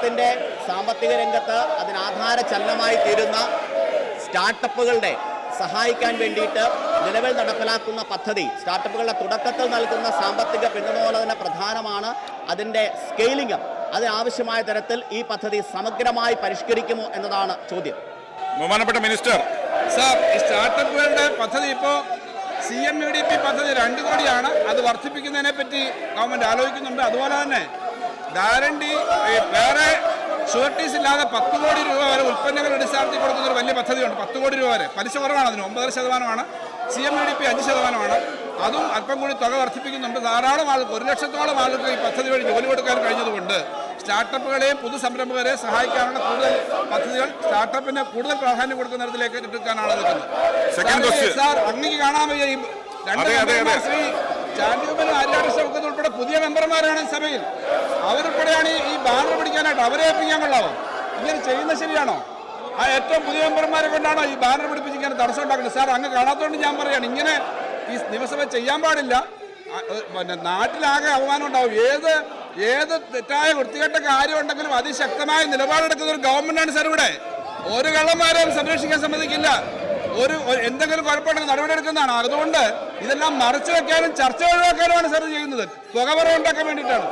കേരളത്തിൻ്റെ സാമ്പത്തിക രംഗത്ത് അതിനാധാര ചലനമായി തീരുന്ന സ്റ്റാർട്ടപ്പുകളുടെ സഹായിക്കാൻ വേണ്ടിയിട്ട് നിലവിൽ നടപ്പിലാക്കുന്ന പദ്ധതി, സ്റ്റാർട്ടപ്പുകളുടെ തുടക്കത്തിൽ നൽകുന്ന സാമ്പത്തിക പിന്തുണ പോലെ തന്നെ പ്രധാനമാണ് അതിൻ്റെ സ്കെയിലിംഗ്. അതിനാവശ്യമായ തരത്തിൽ ഈ പദ്ധതി സമഗ്രമായി പരിഷ്കരിക്കുമോ എന്നതാണ് ചോദ്യം. ബഹുമാനപ്പെട്ട മിനിസ്റ്റർ, സാർ, ഈ സ്റ്റാർട്ടപ്പുകളുടെ പദ്ധതി ഇപ്പോൾ CMUDP പദ്ധതി 2 കോടിയാണ്. അത് വർദ്ധിപ്പിക്കുന്നതിനെ പറ്റി ഗവൺമെൻറ് ആലോചിക്കുന്നുണ്ട്. അതുപോലെ തന്നെ ഗ്യാരണ്ടി വേറെ ഷുവർട്ടീസ് ഇല്ലാതെ 10 കോടി രൂപ വരെ ഉൽപ്പന്നങ്ങൾ അടിസ്ഥാനത്തിൽ കൊടുക്കുന്ന ഒരു വലിയ പദ്ധതിയുണ്ട്. 10 കോടി രൂപ വരെ. പലിശ കുറവാണ്, അതിന് 9.5%. CMUDP 5%. അതും അല്പം കൂടി തുക വർദ്ധിപ്പിക്കുന്നുണ്ട്. ധാരാളം ആൾക്ക് 1 ലക്ഷത്തോളം ആൾക്ക് ഈ പദ്ധതി വഴി ജോലി കൊടുക്കാൻ കഴിഞ്ഞതുകൊണ്ട് സ്റ്റാർട്ടപ്പുകളെയും പുതുസംരംഭകരെ സഹായിക്കാനുള്ള കൂടുതൽ പദ്ധതികൾ സ്റ്റാർട്ടപ്പിന് കൂടുതൽ പ്രാധാന്യം കൊടുക്കുന്ന തരത്തിലേക്ക് എടുക്കാനാണ് നിൽക്കുന്നത്. സാർ, അങ്ങേക്ക് കാണാൻ വയ്യ ഈ 2 മെമ്പർമാർ, ശ്രീ ചാണ്ടിയുമ്മനും ആര്യാടൻ ഷൗക്കത്തും ഉൾപ്പെടെ പുതിയ മെമ്പർമാരാണ് സഭയിൽ. അവരുൾപ്പെടെയാണ് ഈ ബാനർ പിടിക്കാനായിട്ട്. അവരെ ഏൽപ്പിക്കാൻ കൊള്ളാമോ? ഇങ്ങനെ ചെയ്യുന്നത് ശരിയാണോ? ആ ഏറ്റവും പുതിയ മെമ്പർമാരെ കൊണ്ടാണോ ഈ ബാനർ പിടിപ്പിച്ചിങ്ങനെ തടസ്സം ഉണ്ടാക്കുന്നത്? സാർ, അങ്ങ് കാണാത്തതുകൊണ്ട് ഞാൻ പറയുകയാണ്, ഇങ്ങനെ ഈ നിയമസഭ ചെയ്യാൻ പാടില്ല. പിന്നെ നാട്ടിലാകെ അപമാനം ഉണ്ടാവും. ഏത് തെറ്റായ വൃത്തികെട്ട കാര്യം ഉണ്ടെങ്കിലും അതിശക്തമായ നിലപാടെടുക്കുന്ന ഒരു ഗവൺമെന്റാണ് സാർ ഇവിടെ. ഒരു കള്ളന്മാരെയും സംരക്ഷിക്കാൻ സമ്മതിക്കില്ല. എന്തെങ്കിലും കുഴപ്പമുണ്ടെങ്കിൽ നടപടിയെടുക്കുന്നതാണ്. അതുകൊണ്ട് ഇതെല്ലാം മറച്ചു വെക്കാനും ചർച്ച ഒഴിവാക്കാനുമാണ് സാർ ചെയ്യുന്നത്. പുകവറ ഉണ്ടാക്കാൻ വേണ്ടിയിട്ടാണ്.